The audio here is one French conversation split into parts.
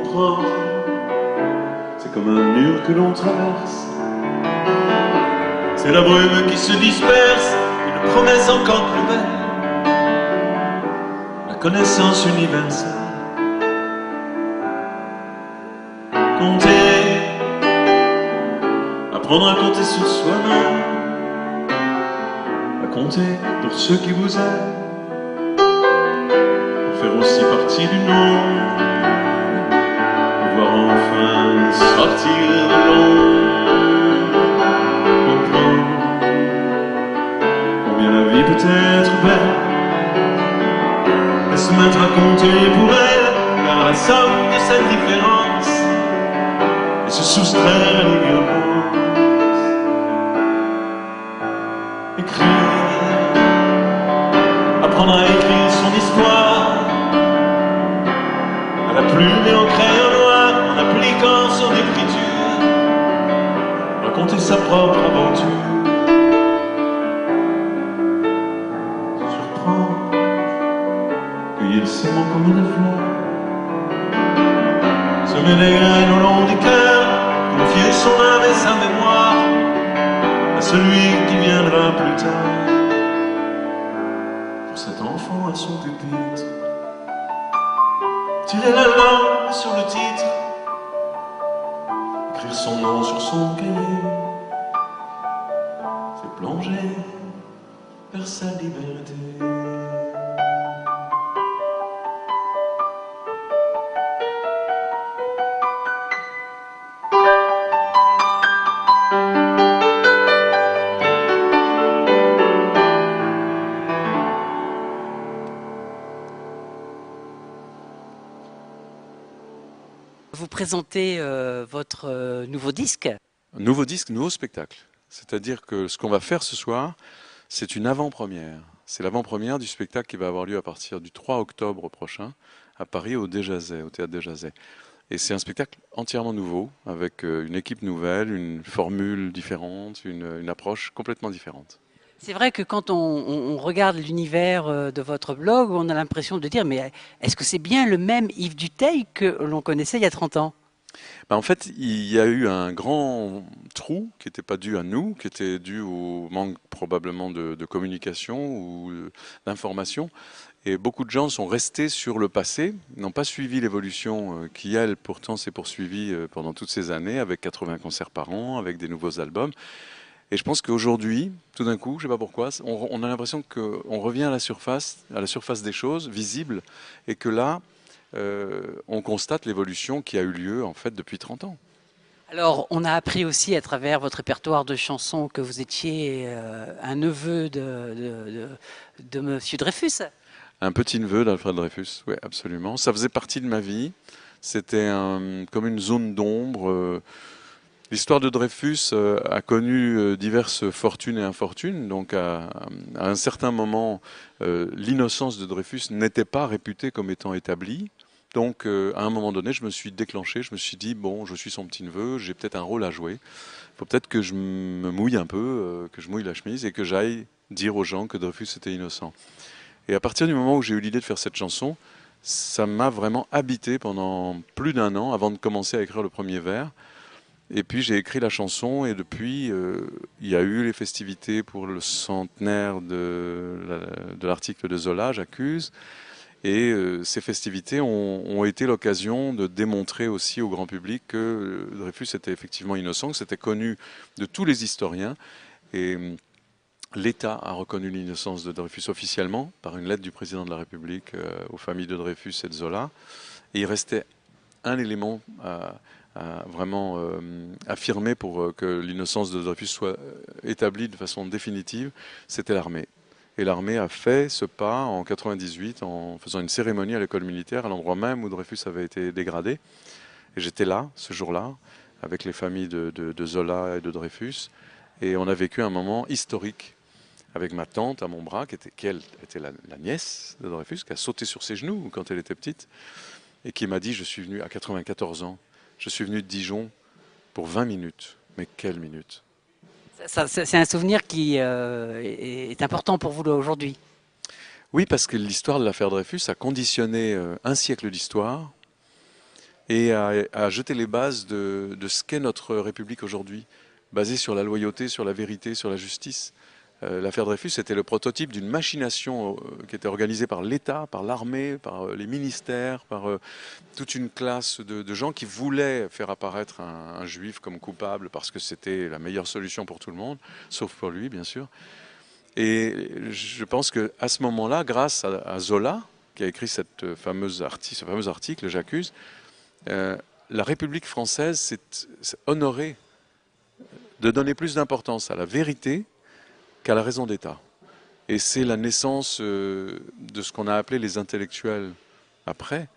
propre, c'est comme un mur que l'on traverse. C'est la brume qui se disperse, une promesse encore plus belle, la connaissance universelle. Compter, apprendre à compter sur soi-même, à compter pour ceux qui vous aiment, pour faire aussi partie du nombre, pouvoir enfin sortir de l'ombre, comprendre combien la vie peut être belle, et se mettre à compter pour elle, vers la somme de cette différence, et se soustraire à l'ignorance. Écrire, apprendre à écrire son histoire, à la plume et au crayon noir, en appliquant son écriture, raconter sa propre aventure, surprendre, cueillir le ciment comme des fleurs, semer les graines au long du cœur, confier son âme et sa mémoire à celui qui viendra plus tard. Pour cet enfant à son pupitre, tirer la langue sur le titre, écrire son nom sur son cahier, c'est plonger vers sa liberté. Vous présentez votre nouveau disque. Nouveau disque, nouveau spectacle. C'est-à-dire que ce qu'on va faire ce soir, c'est une avant-première. C'est l'avant-première du spectacle qui va avoir lieu à partir du 3 octobre prochain à Paris au Déjazet, au Théâtre Déjazet. Et c'est un spectacle entièrement nouveau, avec une équipe nouvelle, une formule différente, une approche complètement différente. C'est vrai que quand on regarde l'univers de votre blog, on a l'impression de dire mais est-ce que c'est bien le même Yves Dutheil que l'on connaissait il y a 30 ans? En fait, il y a eu un grand trou qui n'était pas dû à nous, qui était dû au manque probablement de communication ou d'information. Et beaucoup de gens sont restés sur le passé, n'ont pas suivi l'évolution qui, elle, pourtant s'est poursuivie pendant toutes ces années, avec 80 concerts par an, avec des nouveaux albums. Et je pense qu'aujourd'hui, tout d'un coup, je ne sais pas pourquoi, on a l'impression qu'on revient à la surface des choses visibles, et que là, on constate l'évolution qui a eu lieu en fait depuis 30 ans. Alors, on a appris aussi à travers votre répertoire de chansons que vous étiez un neveu de Monsieur Dreyfus. Un petit-neveu d'Alfred Dreyfus, oui, absolument. Ça faisait partie de ma vie. C'était comme une zone d'ombre. L'histoire de Dreyfus a connu diverses fortunes et infortunes. Donc, à un certain moment, l'innocence de Dreyfus n'était pas réputée comme étant établie. Donc, à un moment donné, je me suis déclenché. Je me suis dit, bon, je suis son petit-neveu, j'ai peut-être un rôle à jouer. Il faut peut-être que je me mouille un peu, que je mouille la chemise et que j'aille dire aux gens que Dreyfus était innocent. Et à partir du moment où j'ai eu l'idée de faire cette chanson, ça m'a vraiment habité pendant plus d'1 an avant de commencer à écrire le premier vers. Et puis j'ai écrit la chanson et depuis, il y a eu les festivités pour le centenaire de l'article de Zola, J'accuse. Et ces festivités ont été l'occasion de démontrer aussi au grand public que Dreyfus était effectivement innocent, que c'était connu de tous les historiens. Et l'État a reconnu l'innocence de Dreyfus officiellement par une lettre du président de la République aux familles de Dreyfus et de Zola. Et il restait un élément à vraiment affirmer pour que l'innocence de Dreyfus soit établie de façon définitive, c'était l'armée. Et l'armée a fait ce pas en 98 en faisant une cérémonie à l'école militaire, à l'endroit même où Dreyfus avait été dégradé. Et j'étais là, ce jour-là, avec les familles de Zola et de Dreyfus. Et on a vécu un moment historique avec ma tante à mon bras, qui était la nièce de Dreyfus, qui a sauté sur ses genoux quand elle était petite, et qui m'a dit, je suis venu à 94 ans, je suis venu de Dijon pour 20 minutes. Mais quelle minute! C'est un souvenir qui est important pour vous aujourd'hui. Oui, parce que l'histoire de l'affaire Dreyfus a conditionné un siècle d'histoire et a jeté les bases de ce qu'est notre République aujourd'hui, basée sur la loyauté, sur la vérité, sur la justice. L'affaire Dreyfus était le prototype d'une machination qui était organisée par l'État, par l'armée, par les ministères, par toute une classe de gens qui voulaient faire apparaître un juif comme coupable parce que c'était la meilleure solution pour tout le monde, sauf pour lui, bien sûr. Et je pense qu'à ce moment-là, grâce à Zola, qui a écrit ce fameux article, J'accuse, la République française s'est honorée de donner plus d'importance à la vérité qu'à la raison d'État. Et c'est la naissance de ce qu'on a appelé les intellectuels après,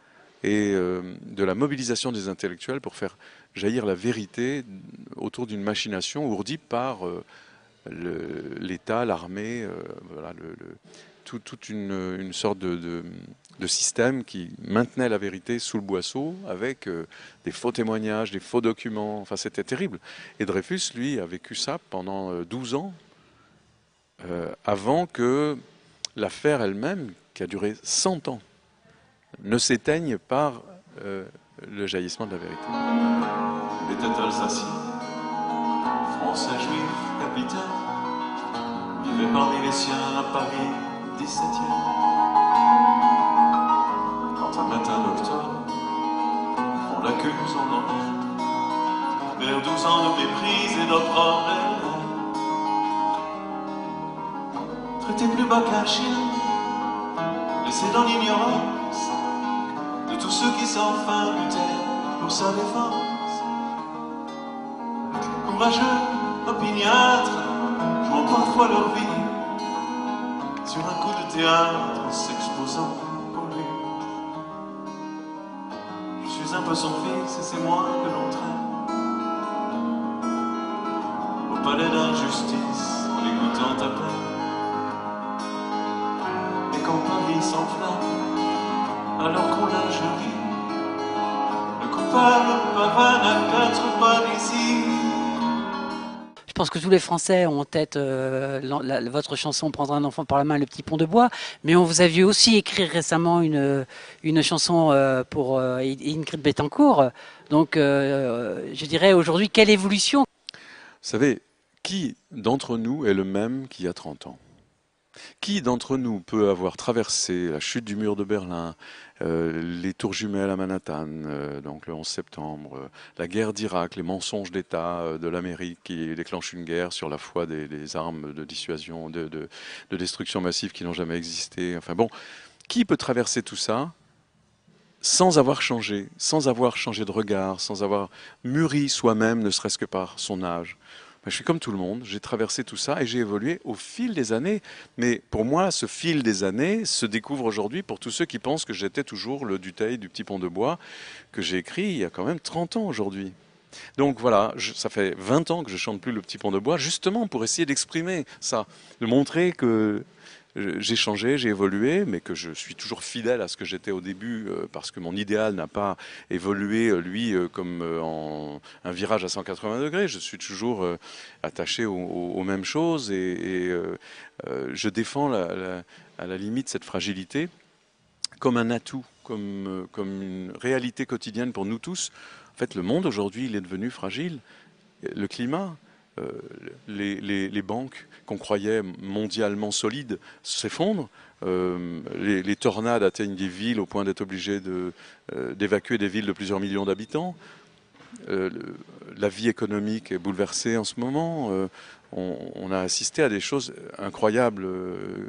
et de la mobilisation des intellectuels pour faire jaillir la vérité autour d'une machination ourdie par l'État, l'armée, voilà, toute une sorte de système qui maintenait la vérité sous le boisseau avec des faux témoignages, des faux documents. Enfin, c'était terrible. Et Dreyfus, lui, a vécu ça pendant 12 ans, avant que l'affaire elle-même, qui a duré 100 ans, ne s'éteigne par le jaillissement de la vérité. Il était alsacien, français juif, capitaine, vivait parmi les siens à Paris, 17e. Quand un matin d'octobre, on l'accuse en ange, vers 12 ans de méprise et d'opprobre, traité plus bas qu'un chien, laissé dans l'ignorance de tous ceux qui sans fin luttaient pour sa défense. Courageux, opiniâtres, jouant parfois leur vie sur un coup de théâtre, s'exposant pour lui. Je suis un peu son fils et c'est moi que l'on traîne au palais d'injustice en l'écoutant à peine. Quand Paris s'enflamme, alors qu'on l'a juré, le coupable pavane à 4 pas d'ici. Je pense que tous les Français ont en tête votre chanson Prendre un enfant par la main, Le petit pont de bois, mais on vous a vu aussi écrire récemment une chanson pour Ingrid Betancourt. Donc, je dirais aujourd'hui, quelle évolution? Vous savez, qui d'entre nous est le même qu'il y a 30 ans ? Qui d'entre nous peut avoir traversé la chute du mur de Berlin, les tours jumelles à Manhattan, donc le 11 septembre, la guerre d'Irak, les mensonges d'État de l'Amérique qui déclenchent une guerre sur la foi des armes de dissuasion, de destruction massive qui n'ont jamais existé. Enfin bon, qui peut traverser tout ça sans avoir changé de regard, sans avoir mûri soi-même, ne serait-ce que par son âge? Je suis comme tout le monde, j'ai traversé tout ça et j'ai évolué au fil des années. Mais pour moi, ce fil des années se découvre aujourd'hui pour tous ceux qui pensent que j'étais toujours le Dutheil du petit pont de bois que j'ai écrit il y a quand même 30 ans aujourd'hui. Donc voilà, ça fait 20 ans que je chante plus le petit pont de bois, justement pour essayer d'exprimer ça, de montrer que j'ai changé, j'ai évolué, mais que je suis toujours fidèle à ce que j'étais au début, parce que mon idéal n'a pas évolué, lui, comme en un virage à 180 degrés. Je suis toujours attaché aux mêmes choses et je défends à la limite cette fragilité comme un atout, comme une réalité quotidienne pour nous tous. En fait, le monde aujourd'hui, il est devenu fragile. Le climat, les banques qu'on croyait mondialement solides s'effondrent. Les tornades atteignent des villes au point d'être obligés d'évacuer des villes de plusieurs millions d'habitants. La vie économique est bouleversée en ce moment. On a assisté à des choses incroyables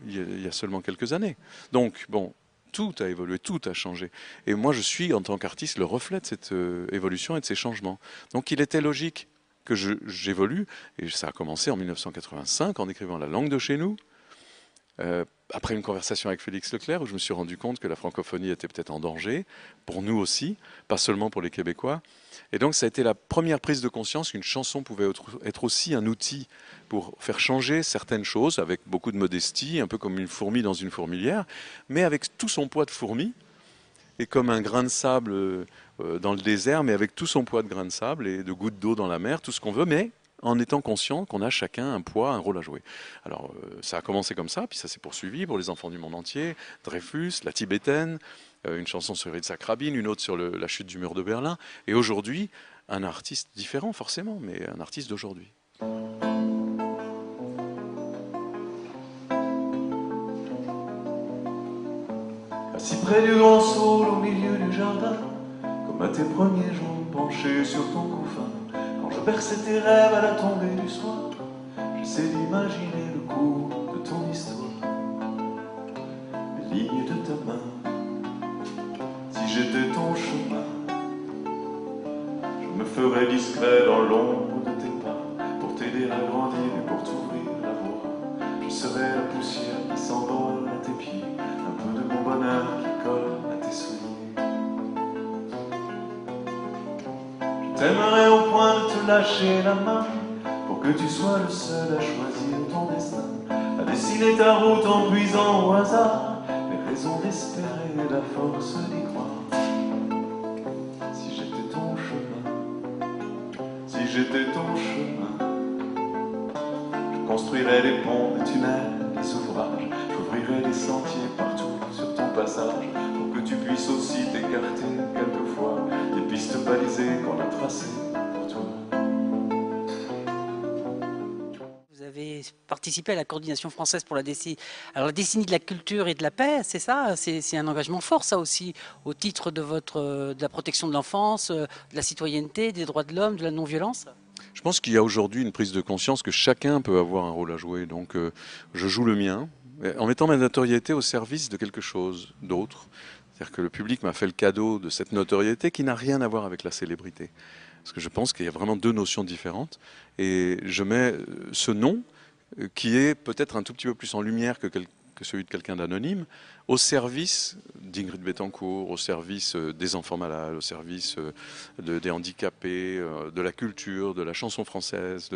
il y a seulement quelques années. Donc, bon, tout a évolué, tout a changé. Et moi, je suis, en tant qu'artiste, le reflet de cette évolution et de ces changements. Donc, il était logique que j'évolue, et ça a commencé en 1985 en écrivant La langue de chez nous, après une conversation avec Félix Leclerc où je me suis rendu compte que la francophonie était peut-être en danger, pour nous aussi, pas seulement pour les Québécois. Et donc ça a été la première prise de conscience qu'une chanson pouvait être aussi un outil pour faire changer certaines choses, avec beaucoup de modestie, un peu comme une fourmi dans une fourmilière, mais avec tout son poids de fourmi, et comme un grain de sable dans le désert, mais avec tout son poids de grain de sable et de gouttes d'eau dans la mer, tout ce qu'on veut, mais en étant conscient qu'on a chacun un poids, un rôle à jouer. Alors ça a commencé comme ça, puis ça s'est poursuivi pour les enfants du monde entier, Dreyfus, la tibétaine, une chanson sur Yitzhak Rabin, une autre sur la chute du mur de Berlin, et aujourd'hui, un artiste différent forcément, mais un artiste d'aujourd'hui. Assis près du grand saule au milieu du jardin, comme à tes premiers jours penché sur ton couffin, quand je berçais tes rêves à la tombée du soir, j'essaie d'imaginer le cours de ton histoire, les lignes de ta main. Si j'étais ton chemin, je me ferais discret dans l'ombre de tes pas, pour t'aider à grandir et pour t'ouvrir la voie. Je serais la poussière qui s'envole à tes pieds, un peu de mon bonheur qui colle à tes souliers. Je t'aimerais au point de te lâcher la main, pour que tu sois le seul à choisir ton destin, à dessiner ta route en puisant au hasard les raisons d'espérer et la force d'y croire. Si j'étais ton chemin, si j'étais ton chemin, je construirais des ponts, des tunnels, des ouvrages, j'ouvrirais des sentiers partout sur ton passage, pour que tu puisses aussi t'écarter quelquefois des pistes balisées qu'on a tracées pour toi. Vous avez participé à la coordination française pour la décennie. Alors la décennie de la culture et de la paix, c'est ça, c'est un engagement fort ça aussi, au titre de de la protection de l'enfance, de la citoyenneté, des droits de l'homme, de la non-violence. Je pense qu'il y a aujourd'hui une prise de conscience que chacun peut avoir un rôle à jouer. Donc je joue le mien, en mettant ma notoriété au service de quelque chose d'autre. C'est-à-dire que le public m'a fait le cadeau de cette notoriété qui n'a rien à voir avec la célébrité. Parce que je pense qu'il y a vraiment deux notions différentes. Et je mets ce nom, qui est peut-être un tout petit peu plus en lumière que celui de quelqu'un d'anonyme, au service d'Ingrid Betancourt, au service des enfants malades, au service des handicapés, de la culture, de la chanson française.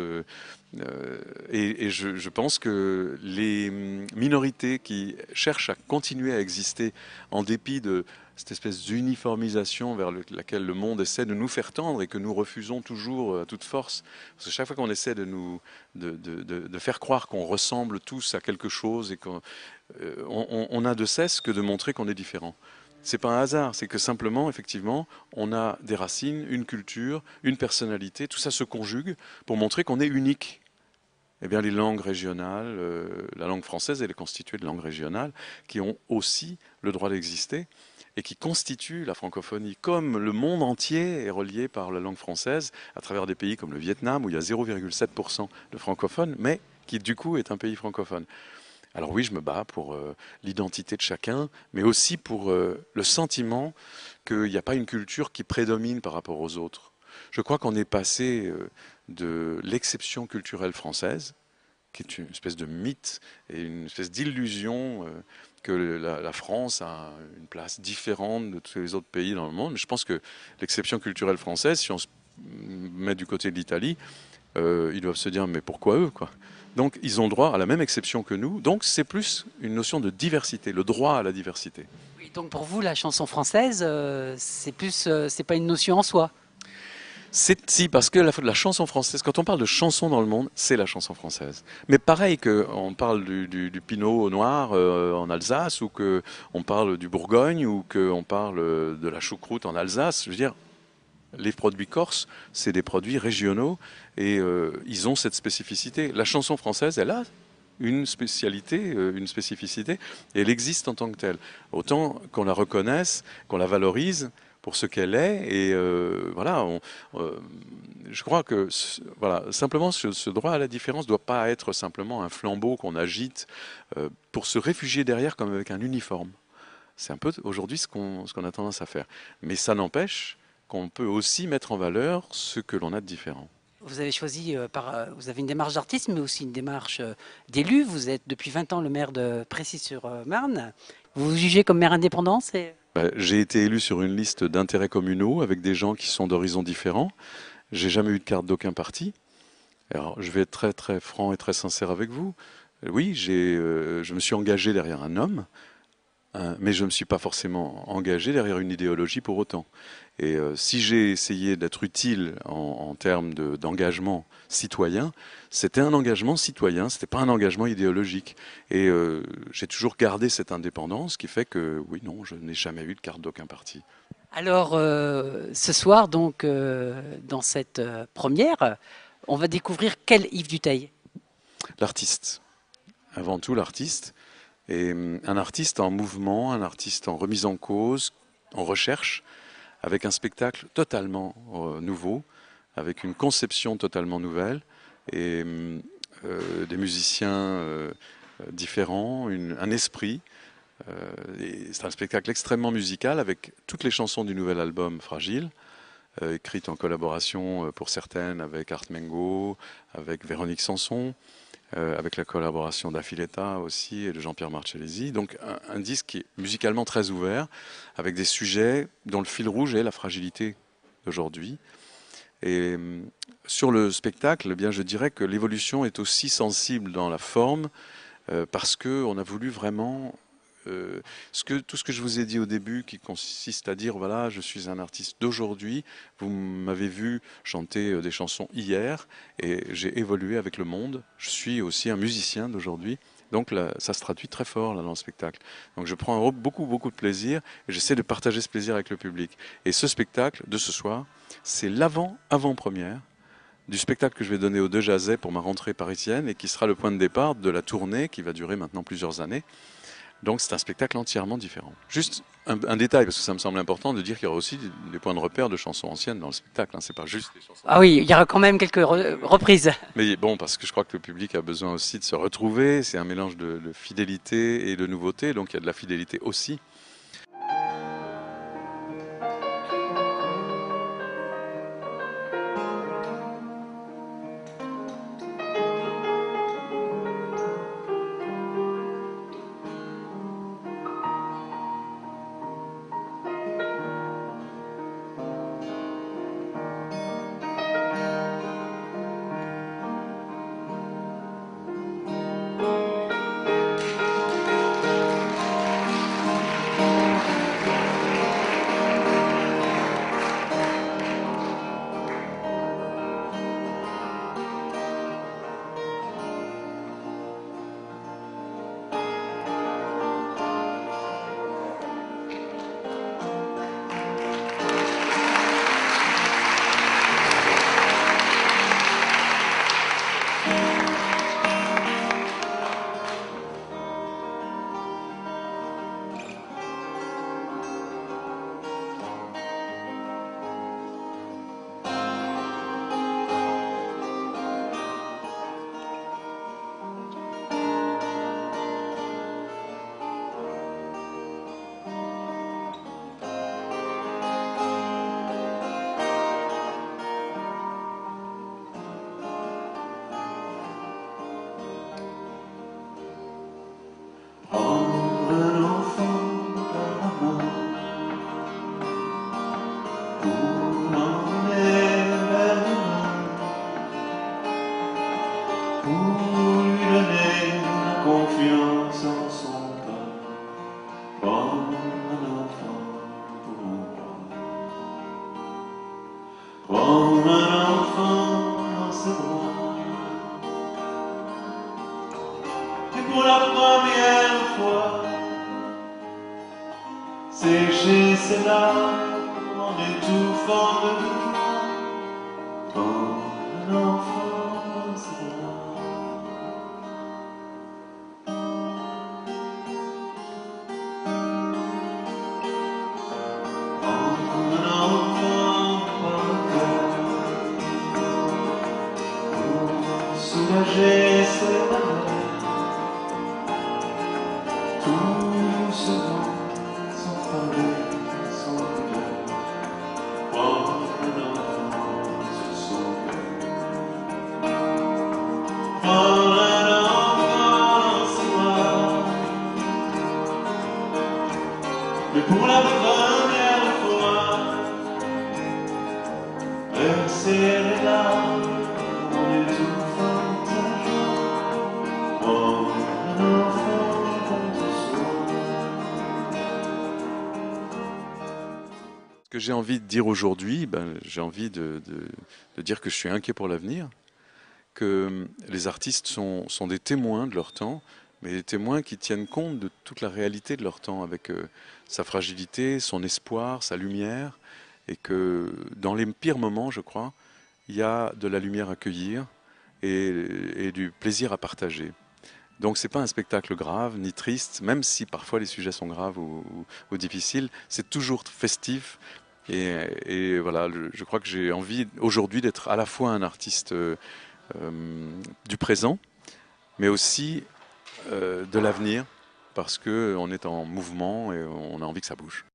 Et je pense que les minorités qui cherchent à continuer à exister en dépit de cette espèce d'uniformisation vers laquelle le monde essaie de nous faire tendre et que nous refusons toujours à toute force. Parce que chaque fois qu'on essaie de faire croire qu'on ressemble tous à quelque chose et qu'on a de cesse que de montrer qu'on est différent. C'est pas un hasard, c'est que simplement, effectivement, on a des racines, une culture, une personnalité, tout ça se conjugue pour montrer qu'on est unique. Eh bien, les langues régionales, la langue française, elle est constituée de langues régionales qui ont aussi le droit d'exister et qui constituent la francophonie. Comme le monde entier est relié par la langue française à travers des pays comme le Vietnam, où il y a 0,7% de francophones, mais qui du coup est un pays francophone. Alors oui, je me bats pour l'identité de chacun, mais aussi pour le sentiment qu'il n'y a pas une culture qui prédomine par rapport aux autres. Je crois qu'on est passé de l'exception culturelle française, qui est une espèce de mythe et une espèce d'illusion que la France a une place différente de tous les autres pays dans le monde. Mais je pense que l'exception culturelle française, si on se met du côté de l'Italie, ils doivent se dire mais pourquoi eux, quoi? Donc ils ont droit à la même exception que nous. Donc c'est plus une notion de diversité, le droit à la diversité. Oui, donc pour vous, la chanson française, c'est pas une notion en soi. Si, parce que la chanson française, quand on parle de chanson dans le monde, c'est la chanson française. Mais pareil qu'on parle du pinot noir en Alsace, ou qu'on parle du Bourgogne, ou qu'on parle de la choucroute en Alsace, je veux dire, les produits corses, c'est des produits régionaux et ils ont cette spécificité. La chanson française, elle a une spécialité, une spécificité, et elle existe en tant que telle. Autant qu'on la reconnaisse, qu'on la valorise pour ce qu'elle est, et voilà, je crois que voilà, simplement ce droit à la différence ne doit pas être simplement un flambeau qu'on agite pour se réfugier derrière comme avec un uniforme. C'est un peu aujourd'hui ce qu'on a tendance à faire. Mais ça n'empêche qu'on peut aussi mettre en valeur ce que l'on a de différent. Vous avez choisi, vous avez une démarche d'artiste, mais aussi une démarche d'élu. Vous êtes depuis 20 ans le maire de Précy-sur-Marne. Vous vous jugez comme maire indépendant? J'ai été élu sur une liste d'intérêts communaux avec des gens qui sont d'horizons différents. J'ai jamais eu de carte d'aucun parti. Alors, je vais être très très franc et très sincère avec vous. Oui, je me suis engagé derrière un homme Mais je ne me suis pas forcément engagé derrière une idéologie pour autant. Et si j'ai essayé d'être utile en termes d'engagement citoyen, c'était un engagement citoyen, c'était pas un engagement idéologique. Et j'ai toujours gardé cette indépendance qui fait que, oui, non, je n'ai jamais eu de carte d'aucun parti. Alors, ce soir, donc, dans cette première, on va découvrir quel Yves Duteil? L'artiste, avant tout l'artiste, et un artiste en mouvement, un artiste en remise en cause, en recherche, avec un spectacle totalement nouveau, avec une conception totalement nouvelle, et des musiciens différents, un esprit. C'est un spectacle extrêmement musical avec toutes les chansons du nouvel album Fragile, écrites en collaboration pour certaines avec Art Mengo, avec Véronique Sanson, avec la collaboration d'Affiletta aussi et de Jean-Pierre Marcellesi. Donc un disque qui est musicalement très ouvert, avec des sujets dont le fil rouge est la fragilité d'aujourd'hui. Et sur le spectacle, eh bien, je dirais que l'évolution est aussi sensible dans la forme, parce qu'on a voulu vraiment tout ce que je vous ai dit au début, qui consiste à dire, voilà, je suis un artiste d'aujourd'hui, vous m'avez vu chanter des chansons hier, et j'ai évolué avec le monde, je suis aussi un musicien d'aujourd'hui, donc là, ça se traduit très fort là, dans le spectacle. Donc je prends beaucoup, beaucoup de plaisir, et j'essaie de partager ce plaisir avec le public. Et ce spectacle de ce soir, c'est l'avant-première du spectacle que je vais donner aux Deux Jazets pour ma rentrée parisienne, et qui sera le point de départ de la tournée qui va durer maintenant plusieurs années. Donc c'est un spectacle entièrement différent. Juste un détail, parce que ça me semble important de dire qu'il y aura aussi des points de repère de chansons anciennes dans le spectacle. Hein. C'est pas juste des chansons. Ah oui, il y aura quand même quelques reprises. Mais bon, parce que je crois que le public a besoin aussi de se retrouver. C'est un mélange de fidélité et de nouveauté, donc il y a de la fidélité aussi. Ce que j'ai envie de dire aujourd'hui, j'ai envie de dire que je suis inquiet pour l'avenir, que les artistes sont des témoins de leur temps, mais des témoins qui tiennent compte de toute la réalité de leur temps, avec sa fragilité, son espoir, sa lumière, et que dans les pires moments, je crois, il y a de la lumière à cueillir et du plaisir à partager. Donc c'est pas un spectacle grave ni triste, même si parfois les sujets sont graves ou difficiles, c'est toujours festif. Et voilà, je crois que j'ai envie aujourd'hui d'être à la fois un artiste du présent, mais aussi de l'avenir, parce qu'on est en mouvement et on a envie que ça bouge.